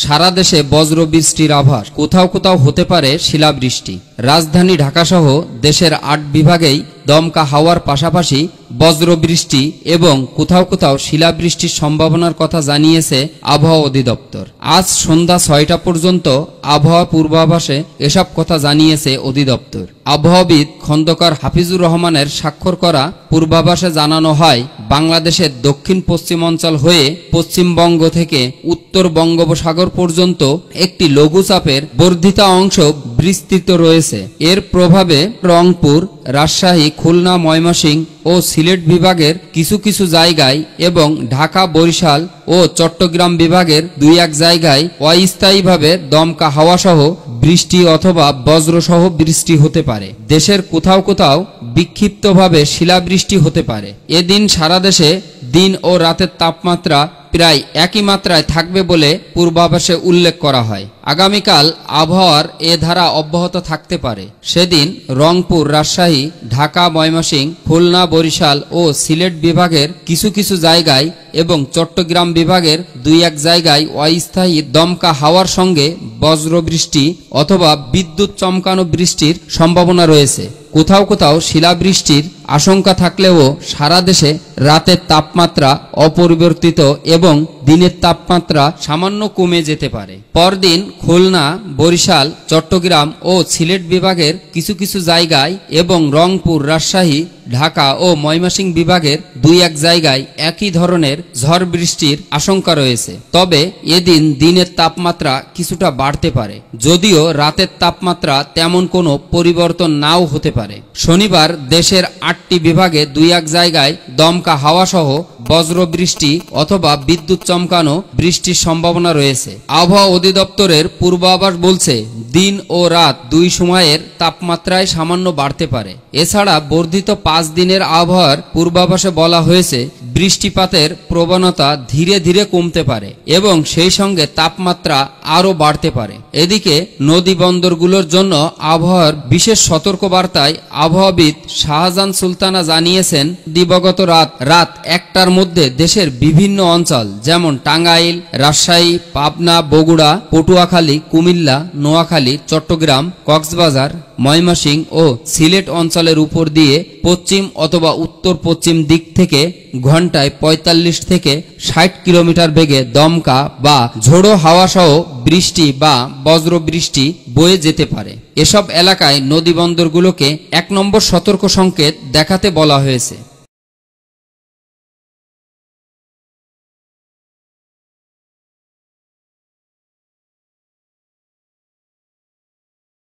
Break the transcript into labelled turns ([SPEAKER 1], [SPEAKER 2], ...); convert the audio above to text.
[SPEAKER 1] সারা দেশে বজ্রবৃষ্টির আভাস, কোথাও কোথাও হতে পারে শিলাবৃষ্টি। রাজধানী ঢাকাসহ দেশের ৮ বিভাগেই দমকা হাওয়ার পাশাপাশি বজ্রবৃষ্টি এবং কোথাও কোথাও শিলাবৃষ্টির সম্ভাবনার কথা জানিয়েছে আবহাওয়া অধিদপ্তর। আজ সন্ধ্যা ৬টা পর্যন্ত আবহাওয়া পূর্বাভাসে এসব কথা জানিয়েছে অধিদপ্তর। আবহাওয়াবিদ খন্দকার হাফিজুর রহমানের স্বাক্ষর করা পূর্বাভাসে জানানো হয়, বাংলাদেশের দক্ষিণ পশ্চিমাঞ্চল হয়ে পশ্চিমবঙ্গ থেকে উত্তর বঙ্গোপসাগর পর্যন্ত একটি লঘুচাপের বর্ধিত অংশ বিস্তৃত রয়েছে। এর প্রভাবে রংপুর, রাজশাহী, খুলনা, ময়মনসিংহ ও সিলেট বিভাগের কিছু কিছু জায়গায় এবং ঢাকা, বরিশাল ও চট্টগ্রাম বিভাগের ২-১ জায়গায় অস্থায়ীভাবে দমকা হাওয়াসহ বৃষ্টি অথবা বজ্রসহ বৃষ্টি হতে পারে। দেশের কোথাও কোথাও বিক্ষিপ্তভাবে শিলাবৃষ্টি হতে পারে। এদিন সারা দেশে দিন ও রাতের তাপমাত্রা প্রায় একই মাত্রায় থাকবে বলে পূর্বাভাসে উল্লেখ করা হয়। আগামীকাল আবহাওয়ার এ ধারা অব্যাহত থাকতে পারে। সেদিন রংপুর, রাজশাহী, ঢাকা, ময়মনসিংহ, খুলনা, বরিশাল ও সিলেট বিভাগের কিছু কিছু জায়গায় এবং চট্টগ্রাম বিভাগের ২-১ জায়গায় অস্থায়ী দমকা হাওয়ার সঙ্গে বজ্রবৃষ্টি অথবা বিদ্যুৎ চমকানো বৃষ্টির সম্ভাবনা রয়েছে। কোথাও কোথাও শিলাবৃষ্টির আশঙ্কা থাকলেও সারা দেশে রাতের তাপমাত্রা অপরিবর্তিত এবং দিনের তাপমাত্রা সামান্য কমে যেতে পারে। পরদিন খুলনা, বরিশাল, চট্টগ্রাম ও সিলেট বিভাগের কিছু কিছু জায়গায় এবং রংপুর, রাজশাহী, ঢাকা ও ময়মনসিংহ বিভাগের ২-১ জায়গায় একই ধরনের ঝড় বৃষ্টির আশঙ্কা রয়েছে। তবে এদিন দিনের তাপমাত্রা কিছুটা বাড়তে পারে, যদিও রাতের তাপমাত্রা তেমন কোনো পরিবর্তন নাও হতে পারে। শনিবার দেশের ৮টি বিভাগে ২-১ জায়গায় দমকা হাওয়াসহ বজ্রবৃষ্টি অথবা বিদ্যুৎ চমকানো বৃষ্টির সম্ভাবনা রয়েছে। আবহাওয়া অধিদপ্তরের পূর্বাভাস বলছে, দিন ও রাত দুই সময়ের তাপমাত্রায় সামান্য বাড়তে পারে। এছাড়া বর্ধিত ৫ দিনের আবহাওয়ার পূর্বাভাসে বলা হয়েছে, বৃষ্টিপাতের প্রবণতা ধীরে ধীরে কমতে পারে এবং সেই সঙ্গে তাপমাত্রা আরও বাড়তে পারে। এদিকে নদী বন্দরগুলোর জন্য আবহাওয়ার বিশেষ সতর্কবার্তায় আবহাওয়াবিদ শাহজাহান সুলতানা জানিয়েছেন, দিবাগত রাত ১টার মধ্যে দেশের বিভিন্ন অঞ্চল যেমন টাঙ্গাইল, রাজশাহী, পাবনা, বগুড়া, পটুয়াখালী, কুমিল্লা, নোয়াখালী, চট্টগ্রাম, কক্সবাজার, ময়মনসিংহ ও সিলেট অঞ্চলের উপর দিয়ে পশ্চিম অথবা উত্তর পশ্চিম দিক থেকে ঘন্টায় ৪৫ থেকে ৬০ কিলোমিটার বেগে দমকা বা ঝোড়ো হাওয়াসহ বৃষ্টি বা বজ্রবৃষ্টি বয়ে যেতে পারে। এসব এলাকায় নদীবন্দরগুলোকে ১ নম্বর সতর্ক সংকেত দেখাতে বলা হয়েছে।